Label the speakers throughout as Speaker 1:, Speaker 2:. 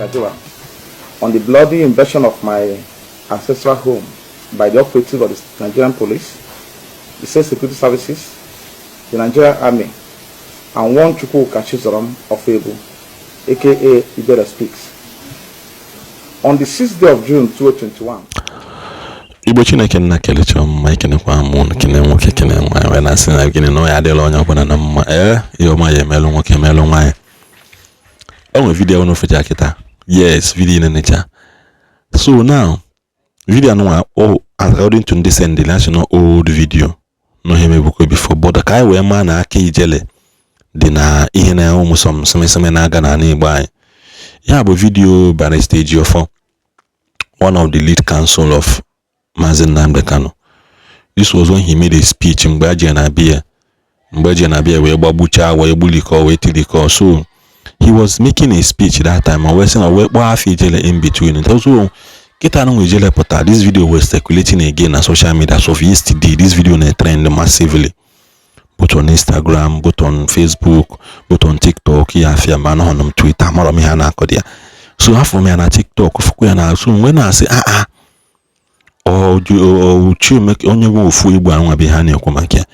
Speaker 1: Nigeria on the bloody invasion of my ancestral home by the operative of the Nigerian police, the state security services, the Nigerian army, and one Chukwu Kachizoram of Ebu, aka Ijele speaks. On the 6th day of June 2021.
Speaker 2: Igbo Chineke nna kelechi ọmụma ikenekwa mụ kene nwoke kene nwaanyị wee na-asị na gịnị na ya adịla onye ọbụla na mma ihe ọma ya emelụ nwoke emelụ nwaanyị. O nwere vidiyo ọnụ fecha kịta. Yes, video na-enecha. So now video anụnwa according to ndị send the national old video no hemebuko before but ka anyị wee maa na aka Ijele dị na ihe na ụmụ sọmsọmesọme na-aga na Igbo anyị. Ya bụ video bara stage of one of the lead counsel of Nnamdi Kanu. This was when he made a speech mgbe aje na bia wee gbagbucha wee gbulikọ wee tilikọ. So he was making a speech that time and we're saying we have Ijele in between. And also kita no Ijele pota this video was circulating again on social media so of yesterday. This video na trend massively both on Instagram, both on Facebook, both on TikTok, ya afia man on Twitter, mara mi hana akodia. So after me na TikTok fuku ya na so when I say you make onye wo fu Igbo anwa be ha na ekwomakia.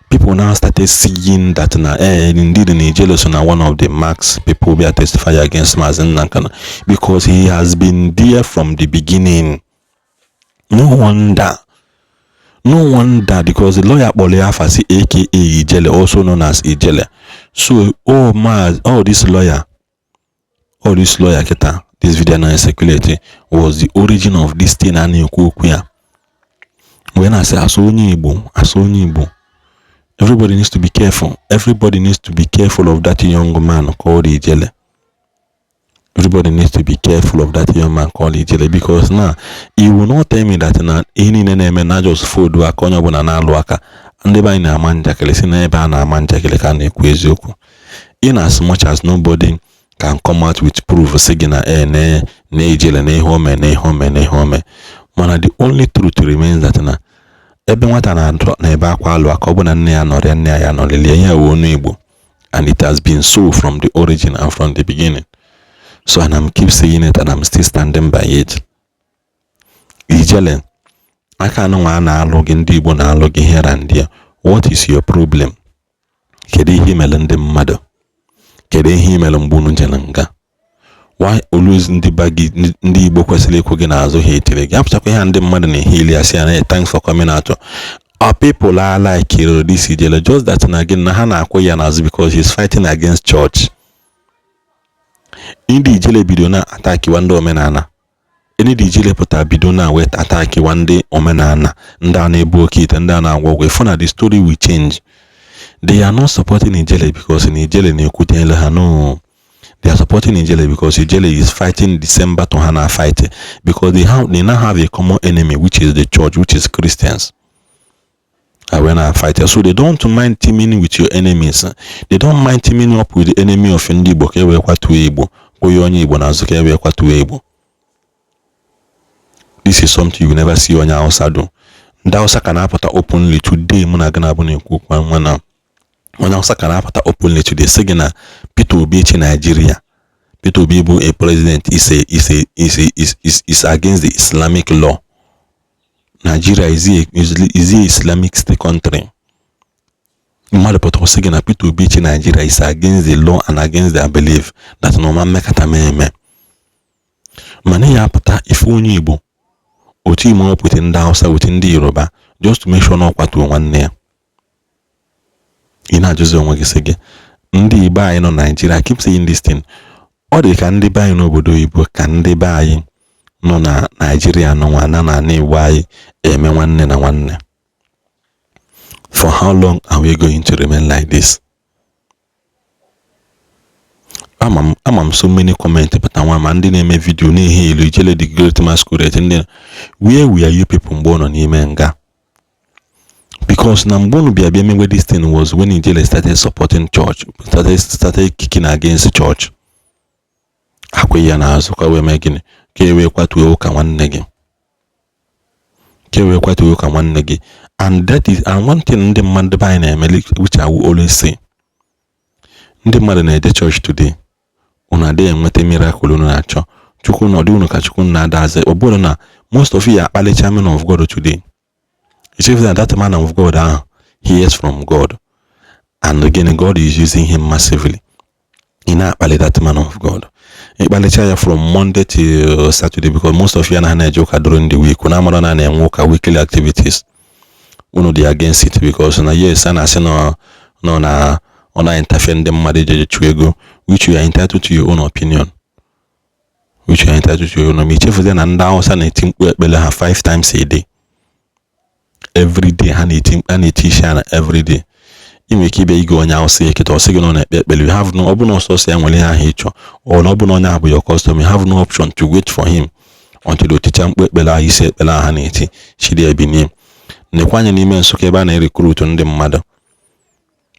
Speaker 2: People now started seeing that indeed Ijele so now one of the marks people be testify against Nnamdi Kanu because he has been there from the beginning. No wonder because the lawyer Boleafasi aka Ijele, also known as Ijele. So all this lawyer kita this video now circulating was the origin of this thing and okwu. When I say asonyi Igbo, everybody needs to be careful. Everybody needs to be careful of that young man called Ijele. Everybody needs to be careful of that young man called Ijele because now he will not tell me that na any name na just food wa konyo bona na alwaka and by na manja kele si na ebe na manja kele ka na ekwu eziokwu. In as much as nobody can come out with proof saying na Ijele na ihe ome. Mana the only truth remains that na ebe nwata na ebe akwa alụ aka ọbụna nne ya nọrịa ya wụ onu Igbo, and it has been so from the origin and from the beginning. So and I'm keep saying it and I'm still standing by it. Ijele aka nwa na alụ gị ndị Igbo na alụ gị here and there. What is your problem? Kedu ihe mere ndị mmadụ? Kedu ihe mere mgbunu jere nga? Why always ndị Igbo kwesịrị ikwu gị n'azụ ha etere gị? Apụtakwa ihe ndị mmadụ na-ehili asị ya thanks for coming out. Our people are like this Ijele, just that na again na ha na-akwụ ya n'azụ because he's fighting against church. Ndị Ijele bido na ataki wande omenala. Ndị Ijele pụta bido na wet ataki wande omenala. Ndị a na-ebu okite, ndị a na-agwa ọgwụ. If na the story will change. They are not supporting Ijele because Ijele na-ekwute ha no. They are supporting Ijele because Ijele is fighting the same battle Hana fighting because they now have a common enemy, which is the church, which is Christians. When I fight, so they don't mind teaming with your enemies. They don't mind teaming up with the enemy of Ndigbo. Kewe kwa tu Igbo, koyonyi Igbo na zukewe kwa tu Igbo. This is something you never see on your outside. Ndausa kana apata openly today. Muna gana abune kukwa mwana. Onyansa kana apata openly today. Segina Peter Obi in Nigeria. Peter Obi a president is against the Islamic law. Nigeria is a Islamic state country. Motherpot was saying that Peter Obi in Nigeria is against the law and against their belief that no man mekata meme. Mane ya apata if onye Igbo oti mo up within the house within the Yoruba just to make sure no kwatu nwanne. Ina juzo onwe gisege. Ndị Igbo anyị nọ Nigeria, I keep saying this thing. Ọ dị ka ndị be anyị n'obodo Igbo ka ndị be anyị nọ na Nigeria nọ nwana na Igbo anyị eme nwanne na nwanne. For how long are we going to remain like this? I'm so many comments but I'm ndị na-eme video na-ehe ilu Ijele the great masquerade ndị where were you people mgbe ọ nọ n'ime nga? Because Nambono Biabeme where this thing was when Ijele started supporting church, started kicking against church. Akweya na azuka we megini kewe kwatu oka nwanne gị. And that is one thing ndị mmadụ by na-eme which I will always say. Ndị mmadụ na-eje church today. Una dey enwete miracle unu na-achọ. chukwu na ọdị unu ka chukwu na adaze ọ bụrụ na most of you akpalicha men of God today. It's even that man of God hears from God, and again God is using him massively. In that man of God, from Monday to Saturday, because most of you are joke during the week. When I'm on and work weekly activities, they against it because yes, and I say no interfere them which you are entitled to your own opinion. Which you are entitled to your own opinion. And now and 5 times a day. Every day, and eating every day. You may keep go on your say it or say on it, but you have no open source and when I hate you or no open on your custom. You have no option to wait for him until the teacher Bella he said Bella Haneti, she dare be named. Nequanya Nimen Sokebana recruit on the mother.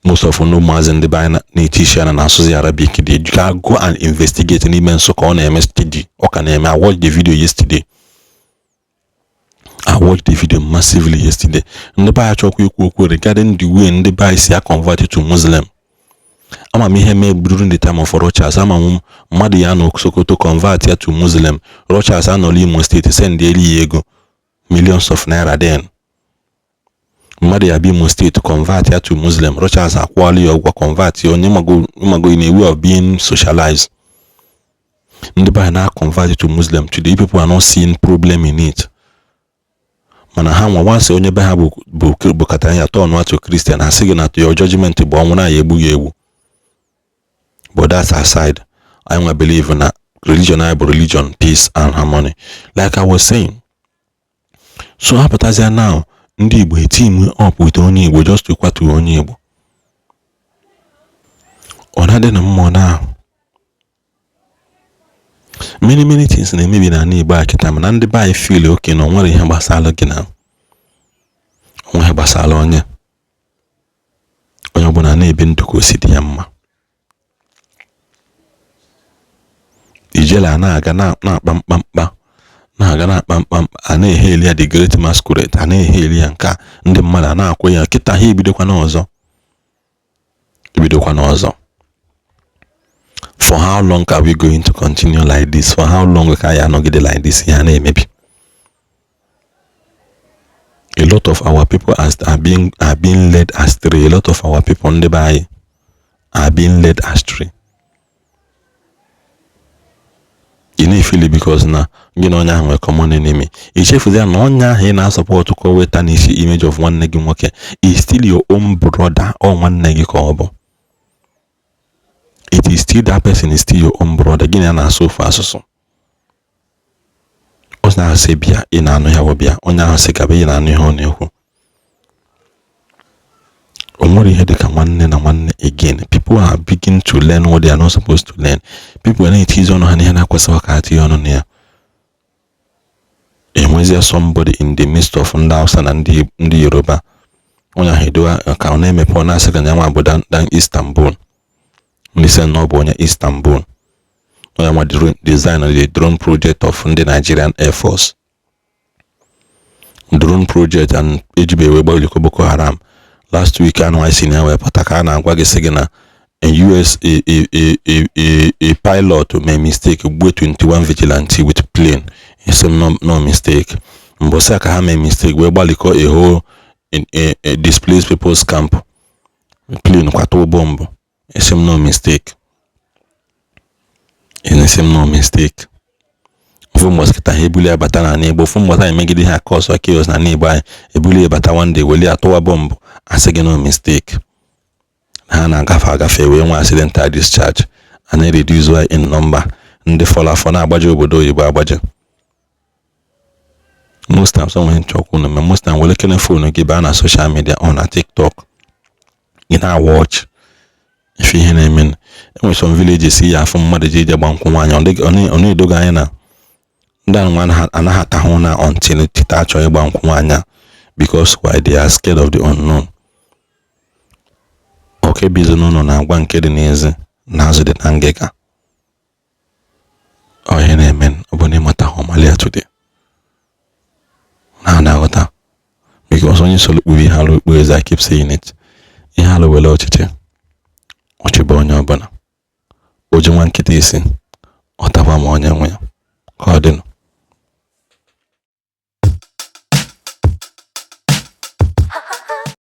Speaker 2: Most of no mas and the bina Natisha and Associate Arabic did you can go and investigate an immense so on MSTD or can I watch the video yesterday. I watched the video massively yesterday. And the buyer talk regarding the way the buyer is converted to Muslim. I'm a made during the time of Rochas. I'm a Madiano Sokoto convert here to Muslim. Rochas annually must send daily ego millions of naira then. Madiabi must to convert here to Muslim. Rochas are quality or convert you go in a way of being socialized. And the buyer now converted to Muslim. Today people are not seeing problem in it. Mana ha once onye be ha bụ katanya turn to Christian and say na your judgment bụ ọnwụ na egbu. But that's aside. I believe in religion, peace and harmony. Like I was saying. So hapụtazia now ndị Igbo team up with onye Igbo just to kwatu onye Igbo. Ọ na-adị na mmụọ na many things na maybe na Igbo akịta mana ndị be anyị feel okay na nwere ihe gbasara gị na onwe gbasara onye ọbụla na-ebe ndụ ka o si dị ya mma. Ijele na-aga na-akpa mkpamkpa a na-eheli ya the great masquerade a na-eheli ya nka ndị mmadụ na-akwụ ya kịta ha ebidokwa n'ọzọ. For how long are we going to continue like this? For how long can I not get like this? Yeah, maybe. A lot of our people are being led astray. A lot of our people on the by are being led astray. You know, feel it because now you know now a common enemy. If you say no, now he now support to call it an image of one negi moke. Is still your own brother or one negi kobo. It is still that person is still your own brother. Again, and so far so. Osna sebia ina anu ya wobia. Onya sekabe ina anu ho nehu. Omori he deka nwanne na nwanne again. People are beginning to learn what they are not supposed to learn. People are not teasing on hana kwesa wakati ono ne. Enwezi somebody in the midst of Ndausa na ndi Yoruba. Onya hedoa ka ona emepe ona seka nyanwa abodan dan Istanbul. Listen no bonya Istanbul. I am a design of the drone project of the Nigerian Air Force. Drone project and HB Boko Haram. Last week I know I seen how Patakana and Wagesegana and US a pilot made mistake with 21 vigilante with plane. It's no mistake. Mbosaka made mistake where Baliko a whole in a displaced people's camp. Plane kwato bomb. It's no mistake. No mistake. Fu moskita hebuli abata na nebo fu mota imegide ha cause chaos na nebo ebuli abata one day weli atowa bomb asege no mistake. Ha na agafe we nwa accidental discharge and reduce why in number ndị fall afọ na agbaje obodo oyibo agbaje. Most times someone chokwu no most time wele kene phone gị ba na social media on TikTok. You na watch if you hear me, in some villages see ya from mother J. Bankwanya on the Guyana. Then one had another tahona until it touch or Bankwanya because why they are scared of the unknown. Okay, Bizono na one kedinese, Nazo de Tangeka. Oh, amen. Obonimata homalia today. Now, what? Because when you saw we hello, as I keep saying it, you hello, well, Ochibonyo bana. Oje nwa nkịta isi. Ọtaba ma onye nwe ya. ka ọ dịnụ.